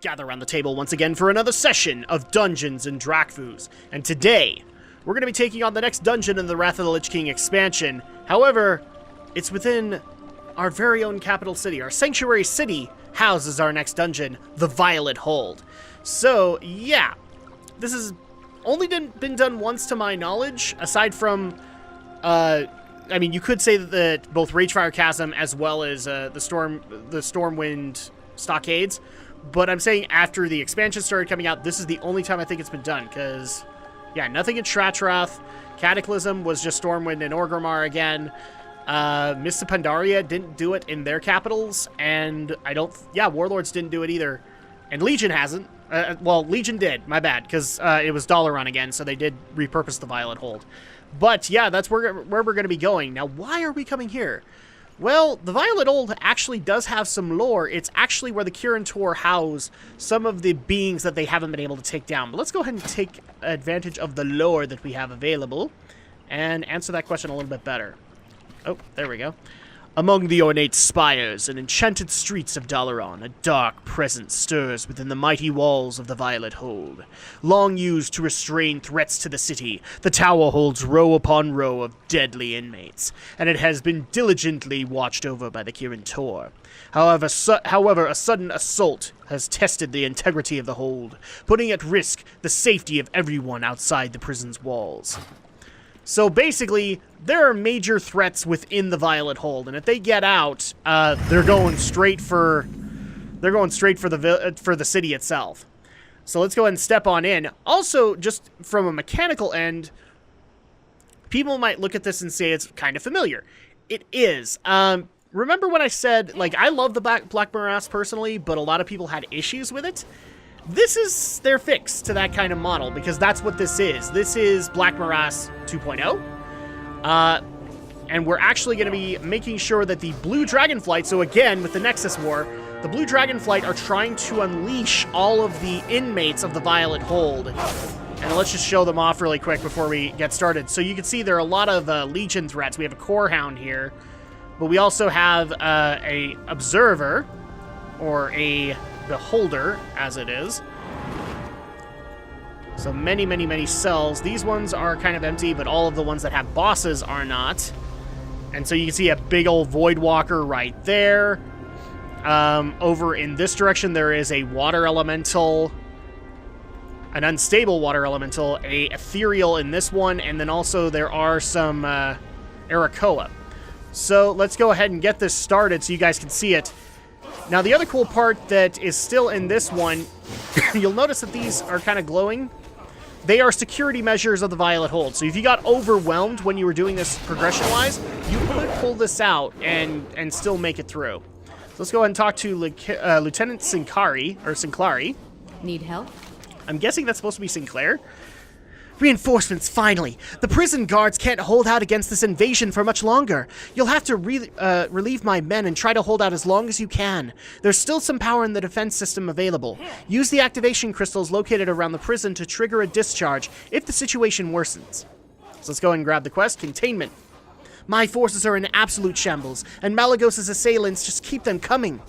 gather around the table once again for another session of Dungeons and Drakfus. And today, we're going to be taking on the next dungeon in the Wrath of the Lich King expansion. However, it's within our very own capital city. Our sanctuary city houses our next dungeon, the Violet Hold. So, yeah, this has only been done once to my knowledge, aside from, I mean, you could say that both Ragefire Chasm as well as the Stormwind Stockades, but I'm saying after the expansion started coming out, this is the only time I think it's been done, because, yeah, nothing in Shratrath. Cataclysm was just Stormwind and Orgrimmar again. Mists of Pandaria didn't do it in their capitals, and Warlords didn't do it either. And Legion hasn't. Well, Legion did, my bad, because it was Dalaran again, so they did repurpose the Violet Hold. But, yeah, that's where we're going to be going. Now, why are we coming here? Well, the Violet Hold actually does have some lore. It's actually where the Kirin Tor house some of the beings that they haven't been able to take down. But let's go ahead and take advantage of the lore that we have available and answer that question a little bit better. Oh, there we go. Among the ornate spires and enchanted streets of Dalaran, a dark presence stirs within the mighty walls of the Violet Hold. Long used to restrain threats to the city, the tower holds row upon row of deadly inmates, and it has been diligently watched over by the Kirin Tor. However, a sudden assault has tested the integrity of the hold, putting at risk the safety of everyone outside the prison's walls. So basically, there are major threats within the Violet Hold, and if they get out, they're going straight for the city itself. So let's go ahead and step on in. Also, just from a mechanical end, people might look at this and say it's kind of familiar. It is. Remember when I said, like, I love the Black Morass personally, but a lot of people had issues with it? This is their fix to that kind of model, because that's what this is. This is Black Morass 2.0. And we're actually going to be making sure that the Blue Dragonflight, so again, with the Nexus War, the Blue Dragonflight are trying to unleash all of the inmates of the Violet Hold. And let's just show them off really quick before we get started. So you can see there are a lot of Legion threats. We have a Core Hound here, but we also have a Observer, or a Beholder, as it is. So many, many, many cells. These ones are kind of empty, but all of the ones that have bosses are not. And so you can see a big old Voidwalker right there. Over in this direction, there is a Water Elemental, an Unstable Water Elemental, a Ethereal in this one, and then also there are some Arakoa. So let's go ahead and get this started so you guys can see it. Now, the other cool part that is still in this one, you'll notice that these are kind of glowing. They are security measures of the Violet Hold. So if you got overwhelmed when you were doing this progression-wise, you could pull this out and still make it through. So let's go ahead and talk to Lieutenant Sinclari. Need help? I'm guessing that's supposed to be Sinclair. Reinforcements, finally. The prison guards can't hold out against this invasion for much longer. You'll have to relieve my men and try to hold out as long as you can. There's still some power in the defense system available. Use the activation crystals located around the prison to trigger a discharge if the situation worsens. So let's go and grab the quest, Containment. My forces are in absolute shambles, and Malagos's assailants just keep them coming.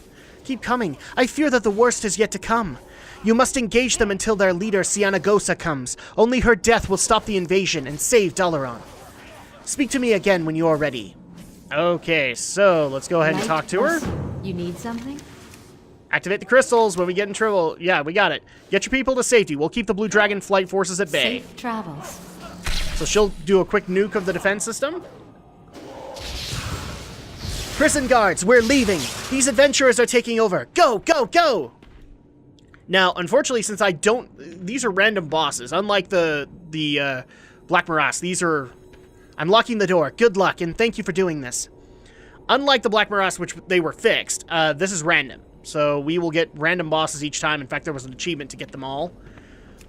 Keep coming. I fear that the worst is yet to come. You must engage them until their leader, Sianagosa, comes. Only her death will stop the invasion and save Dalaran. Speak to me again when you are ready. Okay, so let's go ahead and talk to her. You need something? Activate the crystals when we get in trouble. Yeah, we got it. Get your people to safety. We'll keep the Blue Dragon flight forces at bay. Safe travels. So she'll do a quick nuke of the defense system. Prison guards, we're leaving. These adventurers are taking over. Go, go, go! Now, unfortunately, since these are random bosses. Unlike the Black Morass, I'm locking the door. Good luck, and thank you for doing this. Unlike the Black Morass, which they were fixed, this is random. So we will get random bosses each time. In fact, there was an achievement to get them all.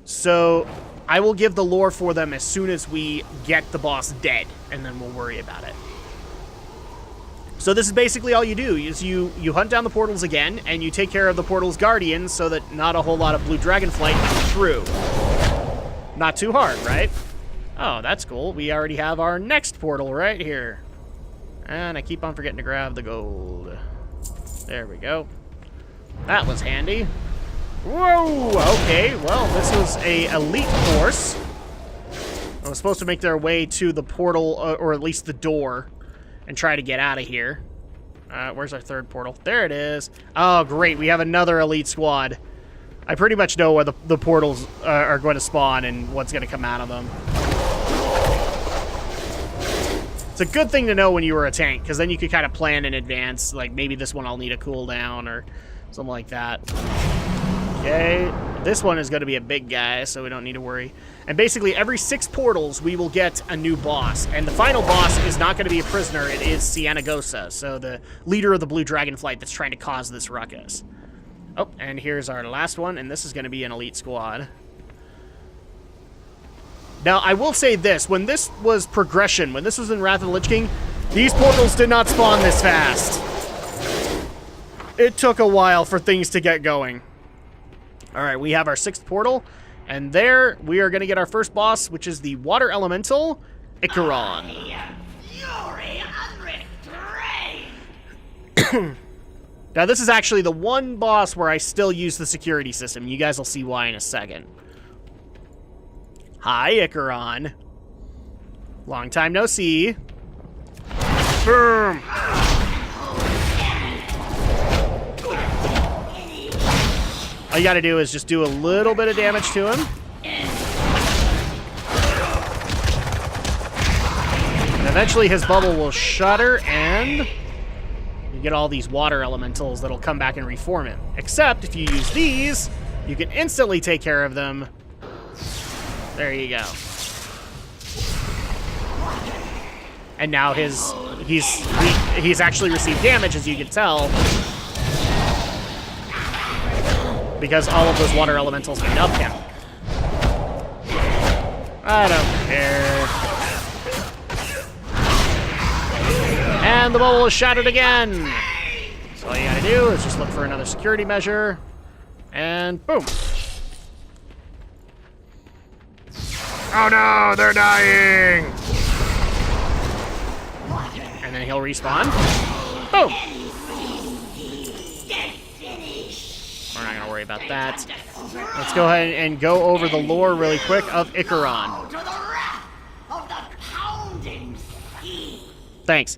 So I will give the lore for them as soon as we get the boss dead, and then we'll worry about it. So this is basically all you do, is you hunt down the portals again, and you take care of the portal's guardians so that not a whole lot of Blue Dragonflight comes through. Not too hard, right? Oh, that's cool. We already have our next portal right here. And I keep on forgetting to grab the gold. There we go. That was handy. Whoa! Okay, well, this was a elite force. I was supposed to make their way to the portal, or at least the door, and try to get out of here. Where's our third portal? There it is. Oh, great. We have another elite squad. I pretty much know where the portals are going to spawn and what's going to come out of them. It's a good thing to know when you were a tank, because then you could kind of plan in advance, like maybe this one I'll need a cooldown or something like that. Okay, this one is going to be a big guy, so we don't need to worry. And basically, every 6 portals, we will get a new boss. And the final boss is not going to be a prisoner, it is Cienagosa, so the leader of the Blue Dragon Flight that's trying to cause this ruckus. Oh, and here's our last one, and this is going to be an elite squad. Now, I will say this, when this was progression, when this was in Wrath of the Lich King, these portals did not spawn this fast. It took a while for things to get going. Alright, we have our 6th portal, and there we are going to get our first boss, which is the Water Elemental, Icaron. Now, this is actually the one boss where I still use the security system. You guys will see why in a second. Hi, Icaron. Long time no see. Boom! All you gotta do is just do a little bit of damage to him. And eventually his bubble will shatter, and you get all these water elementals that'll come back and reform him. Except if you use these, you can instantly take care of them. There you go. And now he's actually received damage, as you can tell, because all of those water elementals can up him. I don't care. And the bubble is shattered again. So all you gotta do is just look for another security measure, and boom. Oh no, they're dying! And then he'll respawn. Boom! We're not gonna worry about that. Let's go ahead and go over the lore really quick of Icaron. Thanks.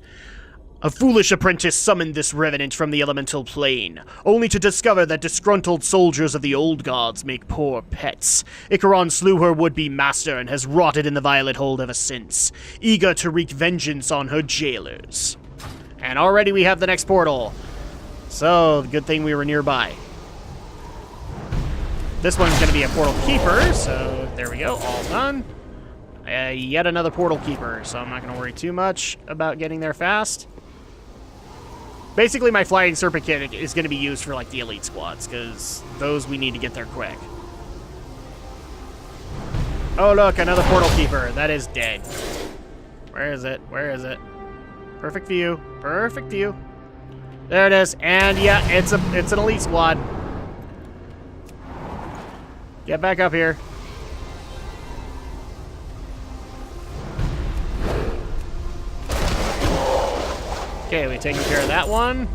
A foolish apprentice summoned this revenant from the elemental plane, only to discover that disgruntled soldiers of the old gods make poor pets. Icaron slew her would-be master and has rotted in the violet hold ever since, eager to wreak vengeance on her jailers. And already we have the next portal. So, good thing we were nearby. This one's going to be a portal keeper, so there we go, all done. Yet another portal keeper, so I'm not going to worry too much about getting there fast. Basically, my Flying Serpent kit is going to be used for, like, the elite squads, because those we need to get there quick. Oh, look, another portal keeper. That is dead. Where is it? Where is it? Perfect view. Perfect view. There it is. And, yeah, it's an elite squad. Get back up here. Okay, we've taken care of that one.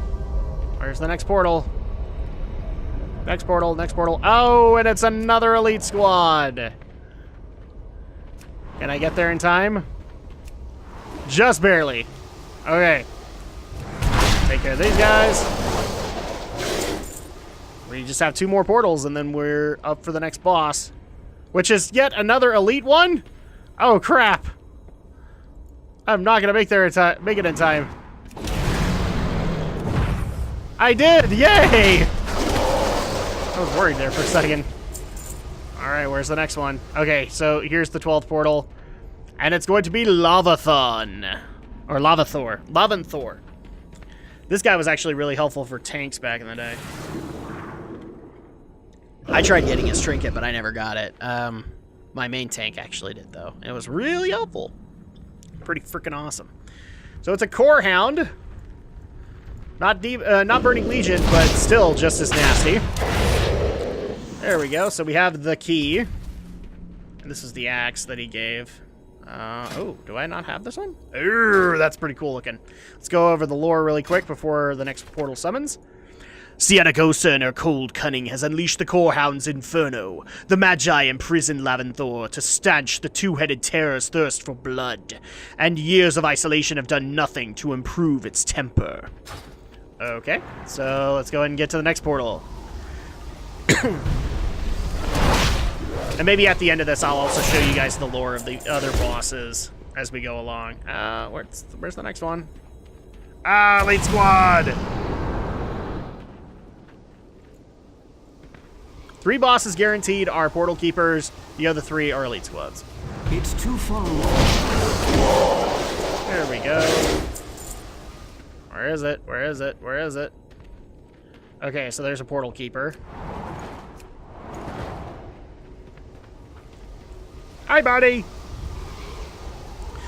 Where's the next portal? Next portal, next portal. Oh, and it's another elite squad. Can I get there in time? Just barely. Okay. Take care of these guys. We just have 2 more portals, and then we're up for the next boss, which is yet another elite one? Oh, crap. I'm not going to make it in time. I did! Yay! I was worried there for a second. Alright, where's the next one? Okay, so here's the 12th portal. And it's going to be Lavathon. Or Lavathor. Lavanthor. This guy was actually really helpful for tanks back in the day. I tried getting his trinket, but I never got it. My main tank actually did, though. It was really helpful. Pretty freaking awesome. So it's a core hound. Not Burning Legion, but still just as nasty. There we go. So we have the key. And this is the axe that he gave. Oh, do I not have this one? Ooh, that's pretty cool looking. Let's go over the lore really quick before the next portal summons. Cianagosa in her cold cunning has unleashed the Corehound's inferno. The Magi imprisoned Laventhor to stanch the two-headed terror's thirst for blood, and years of isolation have done nothing to improve its temper. Okay, so let's go ahead and get to the next portal. And maybe at the end of this, I'll also show you guys the lore of the other bosses as we go along. Where's the next one? Elite Squad! 3 bosses guaranteed are Portal Keepers. The other 3 are Elite Squads. It's too far. There we go. Where is it? Where is it? Where is it? Okay, so there's a Portal Keeper. Hi, buddy!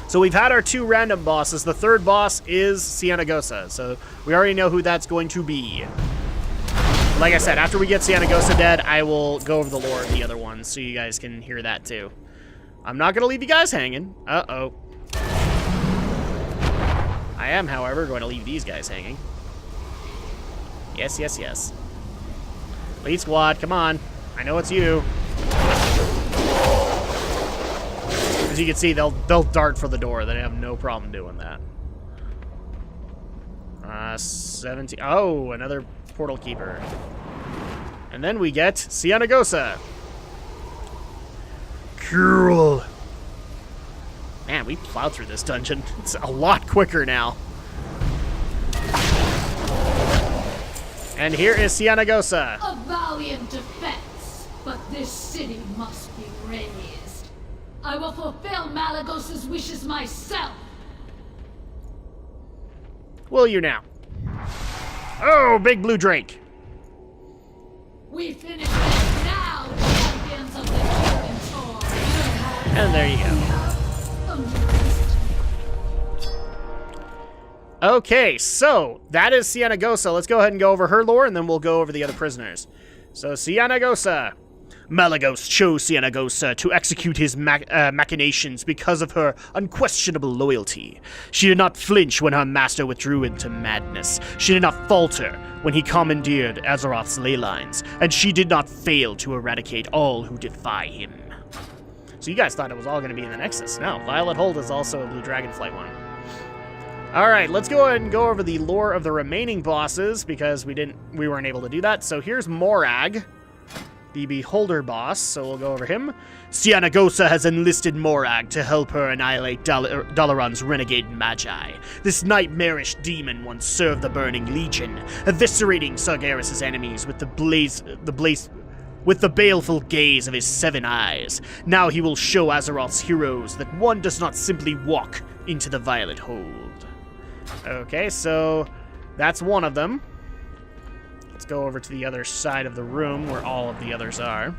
So we've had our 2 random bosses. The 3rd boss is Cianagosa, so we already know who that's going to be. Like I said, after we get Cianagosa dead, I will go over the lore of the other ones so you guys can hear that too. I'm not going to leave you guys hanging. Uh-oh. I am, however, going to leave these guys hanging. Yes, yes, yes. Elite Squad, come on. I know it's you. As you can see, they'll dart for the door. They have no problem doing that. 17. Oh, another Portal Keeper. And then we get Cianagosa. Cool. Man, we plowed through this dungeon. It's a lot quicker now. And here is Cianagosa. A valiant defense, but this city must be razed. I will fulfill Malagos's wishes myself. Will you now? Oh, big blue drake. We finish this now, champions of the Kirin Tor. And there you go. Okay, so that is Cianagosa. Let's go ahead and go over her lore, and then we'll go over the other prisoners. So, Cianagosa. Malagos chose Cianagosa to execute his machinations because of her unquestionable loyalty. She did not flinch when her master withdrew into madness. She did not falter when he commandeered Azeroth's ley lines, and she did not fail to eradicate all who defy him. So you guys thought it was all going to be in the Nexus. No, Violet Hold is also a Blue Dragonflight one. Alright, let's go ahead and go over the lore of the remaining bosses, because we weren't able to do that. So here's Morag, the Beholder boss, so we'll go over him. Cianagosa has enlisted Morag to help her annihilate Dalaran's renegade Magi. This nightmarish demon once served the Burning Legion, eviscerating Sargeras' enemies with the baleful gaze of his 7 eyes. Now he will show Azeroth's heroes that one does not simply walk into the Violet Hold. Okay, so that's one of them. Let's go over to the other side of the room where all of the others are.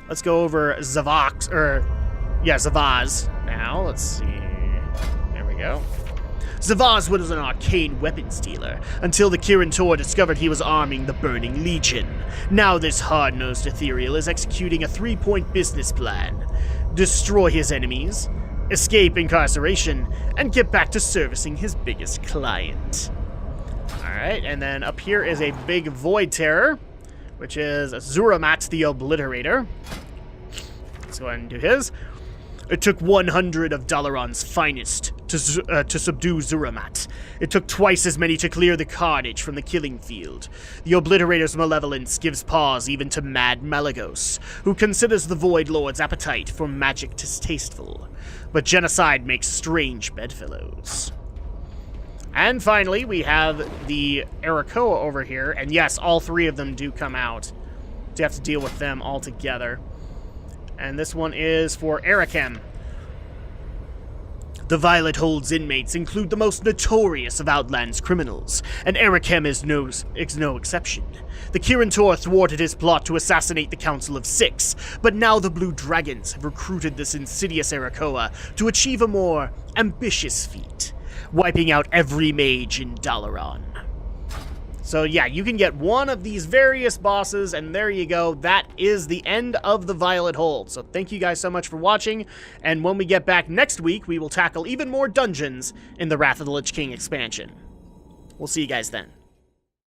Let's go over Zavaz now. Let's see. There we go. Zavaz was an arcane weapons dealer until the Kirin Tor discovered he was arming the Burning Legion. Now this hard-nosed ethereal is executing a 3-point business plan. Destroy his enemies, escape incarceration, and get back to servicing his biggest client. Alright, and then up here is a big Void Terror, which is Zuramat the Obliterator. Let's go ahead and do his. It took 100 of Dalaran's finest to subdue Zuramat. It took twice as many to clear the carnage from the killing field. The Obliterator's malevolence gives pause even to Mad Malagos, who considers the Void Lord's appetite for magic distasteful. But genocide makes strange bedfellows. And finally, we have the Arakoa over here. And yes, all 3 of them do come out. You have to deal with them all together. And this one is for Arakem. The Violet Hold's inmates include the most notorious of Outland's criminals, and Arakem is no exception. The Kirin Tor thwarted his plot to assassinate the Council of Six, but now the Blue Dragons have recruited this insidious Arakoa to achieve a more ambitious feat, wiping out every mage in Dalaran. So yeah, you can get one of these various bosses, and there you go. That is the end of the Violet Hold. So thank you guys so much for watching, and when we get back next week, we will tackle even more dungeons in the Wrath of the Lich King expansion. We'll see you guys then.